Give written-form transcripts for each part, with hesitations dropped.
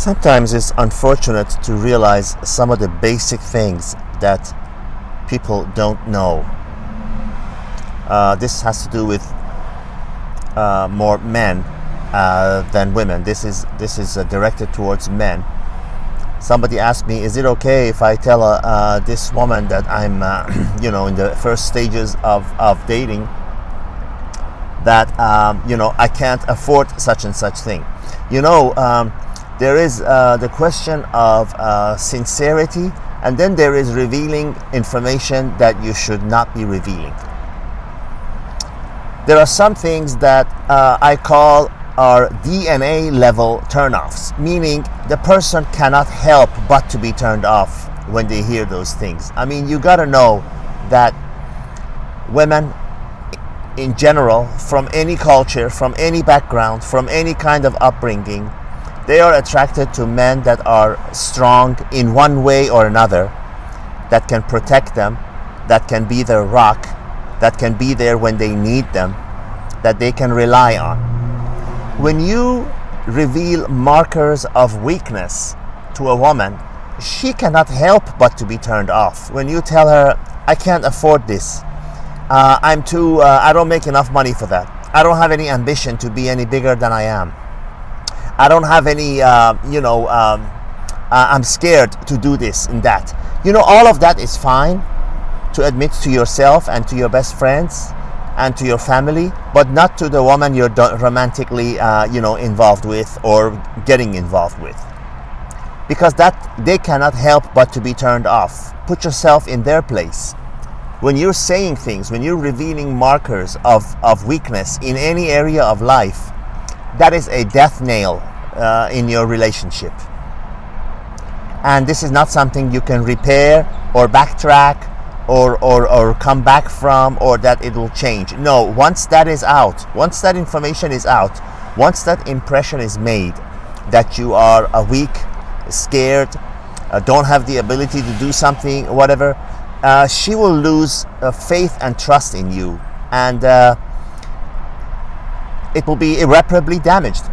Sometimes it's unfortunate to realize some of the basic things that people don't know. This has to do with more men than women. This is directed towards men. Somebody asked me, is it okay if I tell this woman that I'm in the first stages of dating that I can't afford such and such thing. There is the question of sincerity, and then there is revealing information that you should not be revealing. There are some things that I call are DNA level turnoffs, meaning the person cannot help but to be turned off when they hear those things. I mean, you gotta know that women in general, from any culture, from any background, from any kind of upbringing, they are attracted to men that are strong in one way or another, that can protect them, that can be their rock, that can be there when they need them, that they can rely on. When you reveal markers of weakness to a woman, she cannot help but to be turned off. When you tell her, I can't afford this, I don't make enough money for that, I don't have any ambition to be any bigger than I am, I don't have any, I'm scared to do this and that. All of that is fine to admit to yourself and to your best friends and to your family, but not to the woman you're romantically, involved with or getting involved with. Because that they cannot help but to be turned off. Put yourself in their place. When you're saying things, when you're revealing markers of weakness in any area of life, that is a death nail in your relationship. And this is not something you can repair or backtrack or come back from, or that it will change. No, once that is out, once that information is out, once that impression is made that you are weak, scared, don't have the ability to do something, whatever, she will lose faith and trust in you, and it will be irreparably damaged,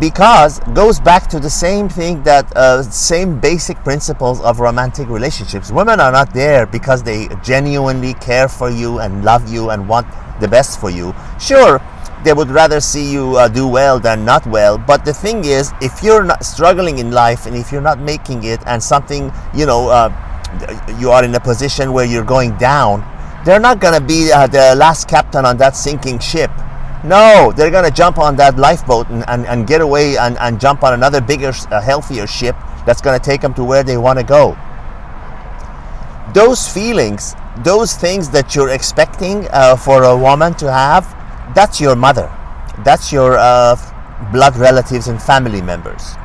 because it goes back to the same thing, that same basic principles of romantic relationships. Women are not there because they genuinely care for you and love you and want the best for you. Sure, they would rather see you do well than not well, but the thing is, if you're not struggling in life and if you're not making it, and something, you are in a position where you're going down, they're not going to be the last captain on that sinking ship. No, they're going to jump on that lifeboat and get away and jump on another bigger, healthier ship that's going to take them to where they want to go. Those feelings, those things that you're expecting for a woman to have, that's your mother. That's your blood relatives and family members.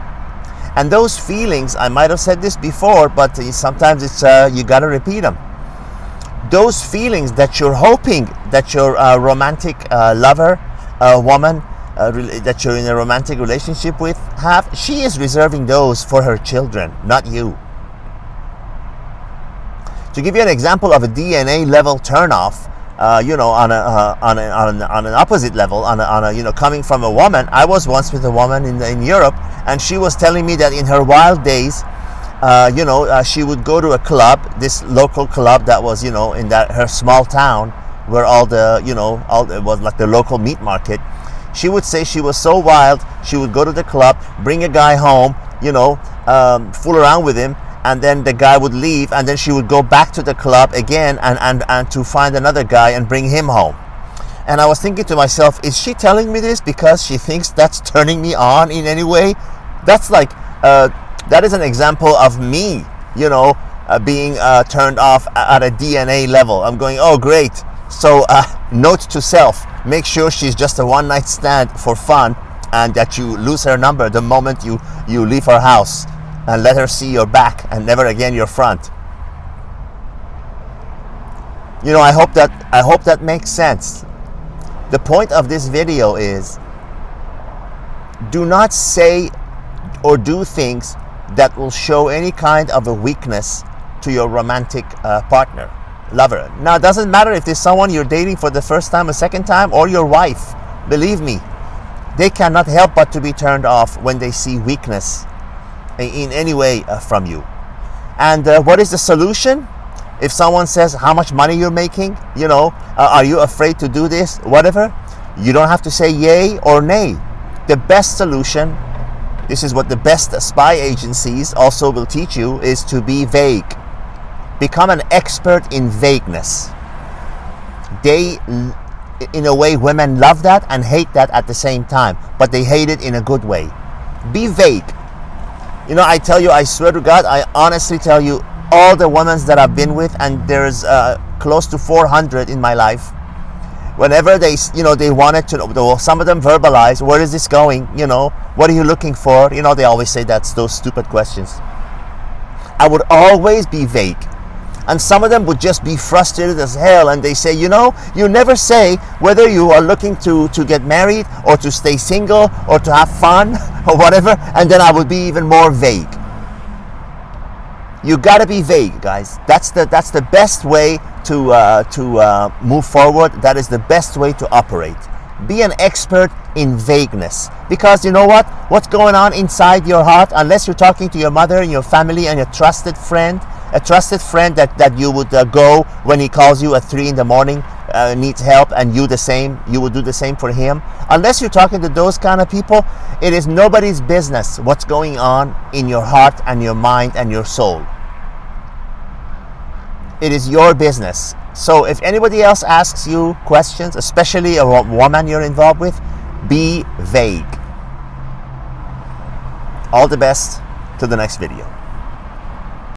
And those feelings, I might have said this before, but sometimes it's you got to repeat them. Those feelings that you're hoping that your romantic lover, woman that you're in a romantic relationship with have, she is reserving those for her children, not you. To give you an example of a DNA level turnoff, on an opposite level, coming from a woman. I was once with a woman in Europe, and she was telling me that in her wild days, she would go to a club, this local club that was, in her small town, where it was like the local meat market. She would say she was so wild, she would go to the club, bring a guy home, fool around with him, and then the guy would leave, and then she would go back to the club again and to find another guy and bring him home. And I was thinking to myself, is she telling me this because she thinks that's turning me on in any way? That's like, that is an example of me, being turned off at a DNA level. I'm going, oh great. So note to self, make sure she's just a one-night stand for fun, and that you lose her number the moment you leave her house, and let her see your back and never again your front. I hope that makes sense. The point of this video is, do not say or do things that will show any kind of a weakness to your romantic partner, lover. Now, it doesn't matter if there's someone you're dating for the first time, a second time, or your wife. Believe me, they cannot help but to be turned off when they see weakness in any way from you. And what is the solution? If someone says how much money you're making, are you afraid to do this, whatever, you don't have to say yay or nay. The best solution, this is what the best spy agencies also will teach you, is to be vague. Become an expert in vagueness. In a way, women love that and hate that at the same time, but they hate it in a good way. Be vague. I tell you, I swear to God, I honestly tell you, all the women that I've been with, and there's close to 400 in my life, whenever they wanted to know, some of them verbalize, where is this going? What are you looking for? They always say those stupid questions. I would always be vague. And some of them would just be frustrated as hell, and they say, you never say whether you are looking to get married or to stay single or to have fun or whatever, and then I would be even more vague. You gotta be vague, guys. That's the best way to move forward. That is the best way to operate. Be an expert in vagueness, because you know what? What's going on inside your heart, unless you're talking to your mother and your family and your trusted friend, a trusted friend that you would go when he calls you at 3 a.m, needs help, and you would do the same for him. Unless you're talking to those kind of people, it is nobody's business what's going on in your heart and your mind and your soul. It is your business. So if anybody else asks you questions, especially a woman you're involved with, be vague. All the best. To the next video.